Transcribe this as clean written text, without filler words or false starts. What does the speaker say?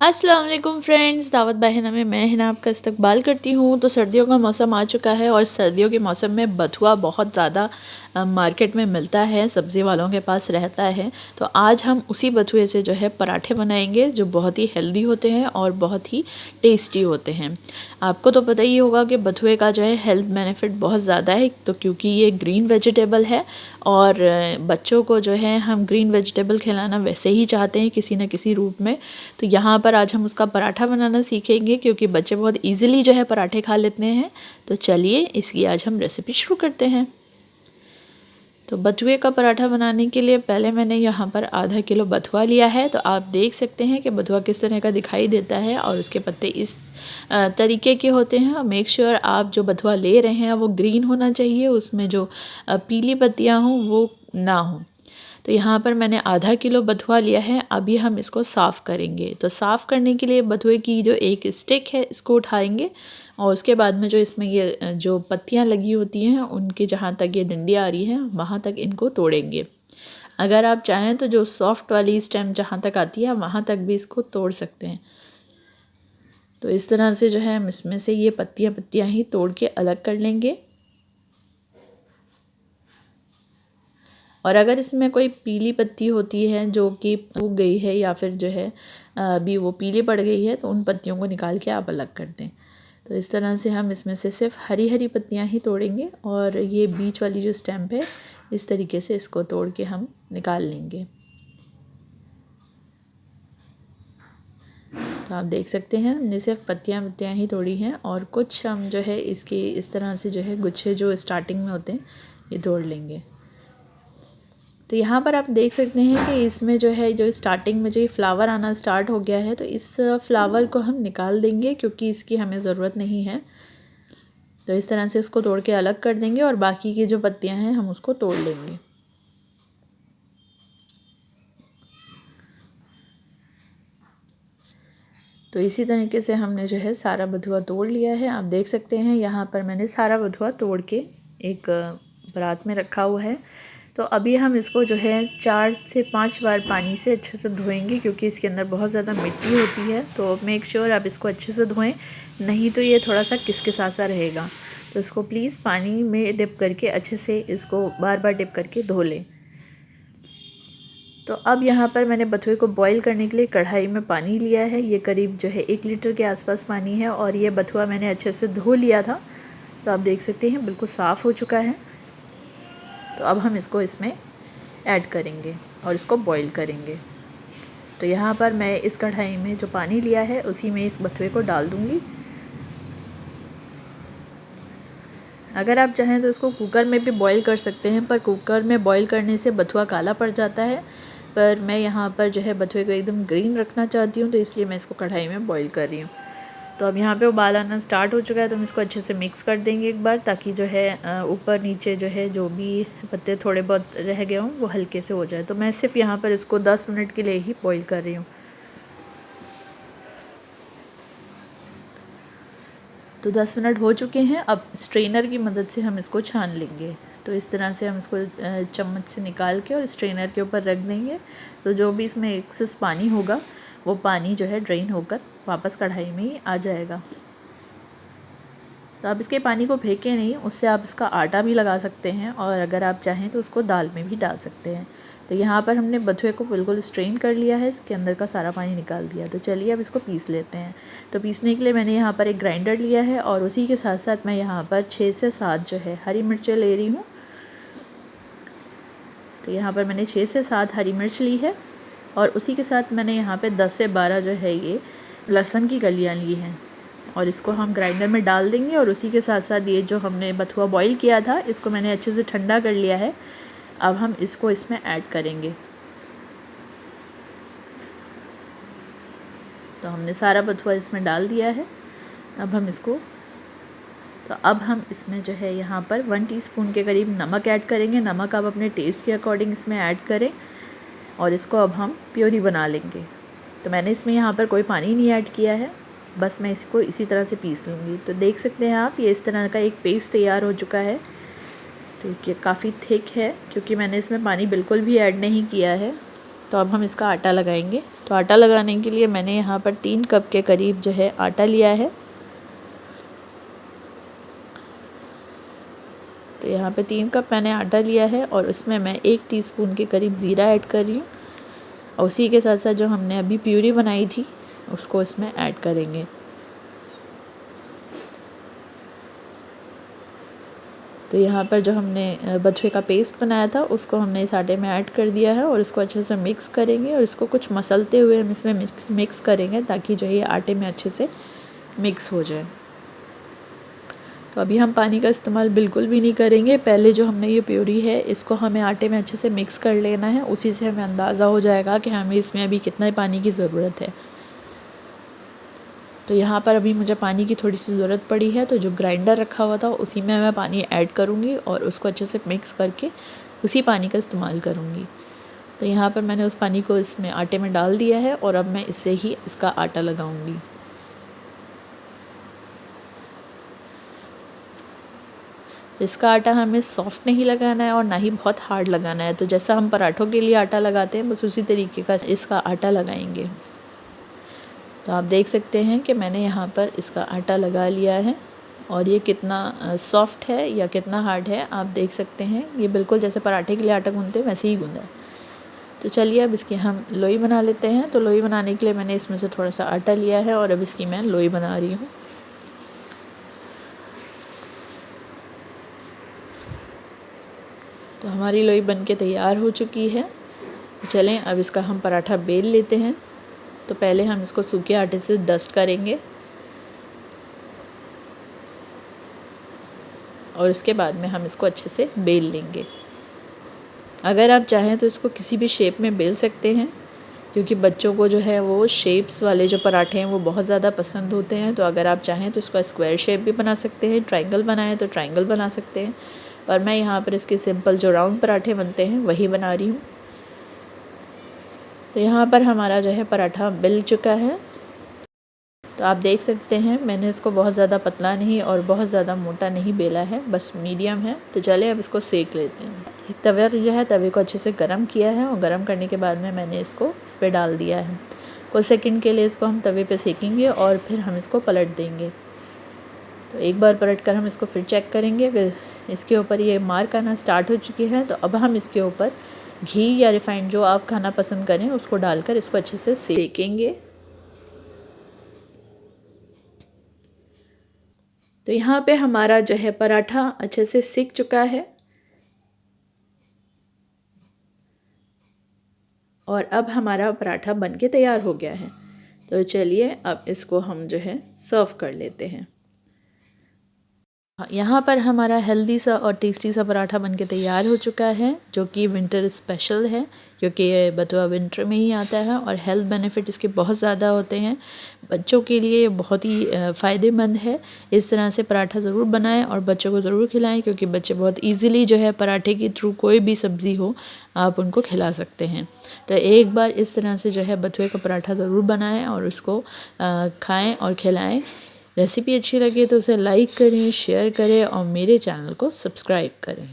अस्सलाम वालेकुम फ्रेंड्स, दावत बहना में मैं हिना आपका इस्तकबाल करती हूँ। तो सर्दियों का मौसम आ चुका है और सर्दियों के मौसम में बथुआ बहुत ज़्यादा मार्केट में मिलता है, सब्ज़ी वालों के पास रहता है। तो आज हम उसी बथुए से जो है पराठे बनाएंगे जो बहुत ही हेल्दी होते हैं और बहुत ही टेस्टी होते हैं। आपको तो पता ही होगा कि बथुए का जो है हेल्थ बेनिफिट बहुत ज़्यादा है, तो क्योंकि ये ग्रीन वेजिटेबल है और बच्चों को जो है हम ग्रीन वेजिटेबल खिलाना वैसे ही चाहते हैं किसी न किसी रूप में। तो यहाँ पर आज हम उसका पराठा बनाना सीखेंगे क्योंकि बच्चे बहुत इजीली जो है पराठे खा लेते हैं। तो चलिए इसकी आज हम रेसिपी शुरू करते हैं। तो बथुए का पराठा बनाने के लिए पहले मैंने यहाँ पर आधा किलो बथुआ लिया है। तो आप देख सकते हैं कि बथुआ किस तरह का दिखाई देता है और उसके पत्ते इस तरीके के होते हैं। मेक श्योर आप जो बथुआ ले रहे हैं वो ग्रीन होना चाहिए, उसमें जो पीली पत्तियाँ हों वो ना हों। तो यहाँ पर मैंने आधा किलो बथुआ लिया है। अभी हम इसको साफ़ करेंगे। तो साफ़ करने के लिए बथुए की जो एक स्टिक है इसको उठाएंगे और उसके बाद में जो इसमें ये जो पत्तियाँ लगी होती हैं उनकी जहाँ तक ये डंडियाँ आ रही हैं वहाँ तक इनको तोड़ेंगे। अगर आप चाहें तो जो सॉफ्ट वाली स्टेम जहाँ तक आती है वहाँ तक भी इसको तोड़ सकते हैं। तो इस तरह से जो है हम इसमें से ये पत्तियाँ ही तोड़ के अलग कर लेंगे। और अगर इसमें कोई पीली पत्ती होती है जो कि सूख गई है या फिर जो है अभी वो पीली पड़ गई है तो उन पत्तियों को निकाल के आप अलग कर दें। तो इस तरह से हम इसमें से सिर्फ हरी हरी पत्तियां ही तोड़ेंगे और ये बीच वाली जो स्टेम्प है इस तरीके से इसको तोड़ के हम निकाल लेंगे। तो आप देख सकते हैं हमने सिर्फ पत्तियां ही तोड़ी हैं और कुछ हम जो है इसके इस तरह से जो है गुच्छे जो स्टार्टिंग में होते हैं ये तोड़ लेंगे। तो यहाँ पर आप देख सकते हैं कि इसमें जो है जो स्टार्टिंग में जो ये फ्लावर आना स्टार्ट हो गया है तो इस फ्लावर को हम निकाल देंगे क्योंकि इसकी हमें ज़रूरत नहीं है। तो इस तरह से इसको तोड़ के अलग कर देंगे और बाकी की जो पत्तियाँ हैं हम उसको तोड़ लेंगे। तो इसी तरीके से हमने जो है सारा बथुआ तोड़ लिया है। आप देख सकते हैं यहाँ पर मैंने सारा बथुआ तोड़ के एक परात में रखा हुआ है। तो अभी हम इसको जो है 4 से 5 बार पानी से अच्छे से धोएंगे क्योंकि इसके अंदर बहुत ज़्यादा मिट्टी होती है। तो मेक श्योर आप इसको अच्छे से धोएं, नहीं तो ये थोड़ा सा किसकिसा सा रहेगा। तो इसको प्लीज़ पानी में डिप करके अच्छे से इसको बार बार डिप करके धो लें। तो अब यहाँ पर मैंने बथुए को बॉईल करने के लिए कढ़ाई में पानी लिया है। ये करीब जो है 1 लीटर के आसपास पानी है और ये बथुआ मैंने अच्छे से धो लिया था। तो आप देख सकते हैं बिल्कुल साफ़ हो चुका है। तो अब हम इसको इसमें ऐड करेंगे और इसको बॉईल करेंगे। तो यहाँ पर मैं इस कढ़ाई में जो पानी लिया है उसी में इस बथुए को डाल दूँगी। अगर आप चाहें तो इसको कुकर में भी बॉईल कर सकते हैं, पर कुकर में बॉईल करने से बथुआ काला पड़ जाता है। पर मैं यहाँ पर जो है बथुए को एकदम ग्रीन रखना चाहती हूँ तो इसलिए मैं इसको कढ़ाई में बॉईल कर रही हूँ। तो अब यहाँ पे उबाल आना स्टार्ट हो चुका है तो हम इसको अच्छे से मिक्स कर देंगे एक बार, ताकि जो है ऊपर नीचे जो है जो भी पत्ते थोड़े बहुत रह गए हों वो हल्के से हो जाए। तो मैं सिर्फ यहाँ पर इसको 10 मिनट के लिए ही बॉईल कर रही हूँ। तो 10 मिनट हो चुके हैं। अब स्ट्रेनर की मदद से हम इसको छान लेंगे। तो इस तरह से हम इसको चम्मच से निकाल के और स्ट्रेनर के ऊपर रख देंगे। तो जो भी इसमें एक्सेस पानी होगा वो पानी जो है ड्रेन होकर वापस कढ़ाई में ही आ जाएगा। तो आप इसके पानी को फेंकें नहीं, उससे आप इसका आटा भी लगा सकते हैं और अगर आप चाहें तो उसको दाल में भी डाल सकते हैं। तो यहाँ पर हमने बथुए को बिल्कुल स्ट्रेन कर लिया है, इसके अंदर का सारा पानी निकाल दिया। तो चलिए अब इसको पीस लेते हैं। तो पीसने के लिए मैंने यहाँ पर एक ग्राइंडर लिया है और उसी के साथ साथ मैं यहाँ पर 6 से 7 जो है हरी मिर्चें ले रही हूँ। तो यहाँ पर मैंने 6 से 7 हरी मिर्च ली है और उसी के साथ मैंने यहाँ पर 10 से 12 जो है ये लहसुन की कलियाँ ली हैं और इसको हम ग्राइंडर में डाल देंगे। और उसी के साथ साथ ये जो हमने बथुआ बॉईल किया था इसको मैंने अच्छे से ठंडा कर लिया है। अब हम इसको इसमें ऐड करेंगे। तो हमने सारा बथुआ इसमें डाल दिया है। अब हम इसमें जो है यहाँ पर 1 टीस्पून के करीब नमक ऐड करेंगे। नमक आप अपने टेस्ट के अकॉर्डिंग इसमें ऐड करें और इसको अब हम प्योरी बना लेंगे। तो मैंने इसमें यहाँ पर कोई पानी नहीं ऐड किया है, बस मैं इसको इसी तरह से पीस लूँगी। तो देख सकते हैं आप ये इस तरह का एक पेस्ट तैयार हो चुका है। तो ये काफ़ी थिक है क्योंकि मैंने इसमें पानी बिल्कुल भी ऐड नहीं किया है। तो अब हम इसका आटा लगाएंगे। तो आटा लगाने के लिए मैंने यहाँ पर 3 कप के करीब जो है आटा लिया है। तो यहाँ पे 3 कप मैंने आटा लिया है और उसमें मैं 1 टीस्पून के करीब ज़ीरा ऐड कर रही हूँ और उसी के साथ साथ जो हमने अभी प्यूरी बनाई थी उसको इसमें ऐड करेंगे। तो यहाँ पर जो हमने बथुए का पेस्ट बनाया था उसको हमने इस आटे में ऐड कर दिया है और इसको अच्छे से मिक्स करेंगे और इसको कुछ मसलते हुए हम इसमें मिक्स करेंगे ताकि जो ये आटे में अच्छे से मिक्स हो जाए। तो अभी हम पानी का इस्तेमाल बिल्कुल भी नहीं करेंगे। पहले जो हमने ये प्यूरी है इसको हमें आटे में अच्छे से मिक्स कर लेना है, उसी से हमें अंदाज़ा हो जाएगा कि हमें इसमें अभी कितना पानी की ज़रूरत है। तो यहाँ पर अभी मुझे पानी की थोड़ी सी ज़रूरत पड़ी है, तो जो ग्राइंडर रखा हुआ था उसी में मैं पानी ऐड करूँगी और उसको अच्छे से मिक्स करके उसी पानी का इस्तेमाल करूँगी। तो यहाँ पर मैंने उस पानी को इसमें आटे में डाल दिया है और अब मैं इससे ही इसका आटा लगाऊँगी। इसका आटा हमें सॉफ्ट नहीं लगाना है और ना ही बहुत हार्ड लगाना है। तो जैसा हम पराठों के लिए आटा लगाते हैं बस उसी तरीके का इसका आटा लगाएंगे। तो आप देख सकते हैं कि मैंने यहाँ पर इसका आटा लगा लिया है और ये कितना सॉफ्ट है या कितना हार्ड है आप देख सकते हैं। ये बिल्कुल जैसे पराठे के लिए आटा गूंथते हैं वैसे ही गूंदा है। तो चलिए अब इसकी हम लोई बना लेते हैं। तो लोई बनाने के लिए मैंने इसमें से थोड़ा सा आटा लिया है और अब इसकी मैं लोई बना रही हूँ। तो हमारी लोई बनके तैयार हो चुकी है। तो चलें अब इसका हम पराठा बेल लेते हैं। तो पहले हम इसको सूखे आटे से डस्ट करेंगे और उसके बाद में हम इसको अच्छे से बेल लेंगे। अगर आप चाहें तो इसको किसी भी शेप में बेल सकते हैं, क्योंकि बच्चों को जो है वो शेप्स वाले जो पराठे हैं वो बहुत ज़्यादा पसंद होते हैं। तो अगर आप चाहें तो इसका स्क्वायर शेप भी बना सकते हैं, ट्रायंगल बनाएं तो ट्रायंगल बना सकते हैं, और मैं यहाँ पर इसके सिंपल जो राउंड पराठे बनते हैं वही बना रही हूँ। तो यहाँ पर हमारा जो है पराठा बिल चुका है। तो आप देख सकते हैं मैंने इसको बहुत ज़्यादा पतला नहीं और बहुत ज़्यादा मोटा नहीं बेला है, बस मीडियम है। तो चले अब इसको सेक लेते हैं। एक तवे जो है तवे को अच्छे से गर्म किया है और गर्म करने के बाद में मैंने इसको इस पर डाल दिया है। कुछ सेकंड के लिए इसको हम तवे पे सेकेंगे और फिर हम इसको पलट देंगे। तो एक बार पलट कर हम इसको फिर चेक करेंगे। फिर इसके ऊपर ये मार्क आना स्टार्ट हो चुकी है। तो अब हम इसके ऊपर घी या रिफाइंड जो आप खाना पसंद करें उसको डालकर इसको अच्छे से सेकेंगे। तो यहाँ पे हमारा जो है पराठा अच्छे से सिक चुका है और अब हमारा पराठा बनके तैयार हो गया है। तो चलिए अब इसको हम जो है सर्व कर लेते हैं। यहाँ पर हमारा हेल्दी सा और टेस्टी सा पराठा बनके तैयार हो चुका है, जो कि विंटर स्पेशल है, क्योंकि ये बथुआ विंटर में ही आता है और हेल्थ बेनिफिट इसके बहुत ज़्यादा होते हैं। बच्चों के लिए ये बहुत ही फ़ायदेमंद है। इस तरह से पराठा ज़रूर बनाएं और बच्चों को ज़रूर खिलाएं, क्योंकि बच्चे बहुत ईज़िली जो है पराठे के थ्रू कोई भी सब्ज़ी हो आप उनको खिला सकते हैं। तो एक बार इस तरह से जो है बथुए का पराठा ज़रूर बनाएं और उसको खाएँ और खिलाएँ। रेसिपी अच्छी लगे तो उसे लाइक करें, शेयर करें और मेरे चैनल को सब्सक्राइब करें।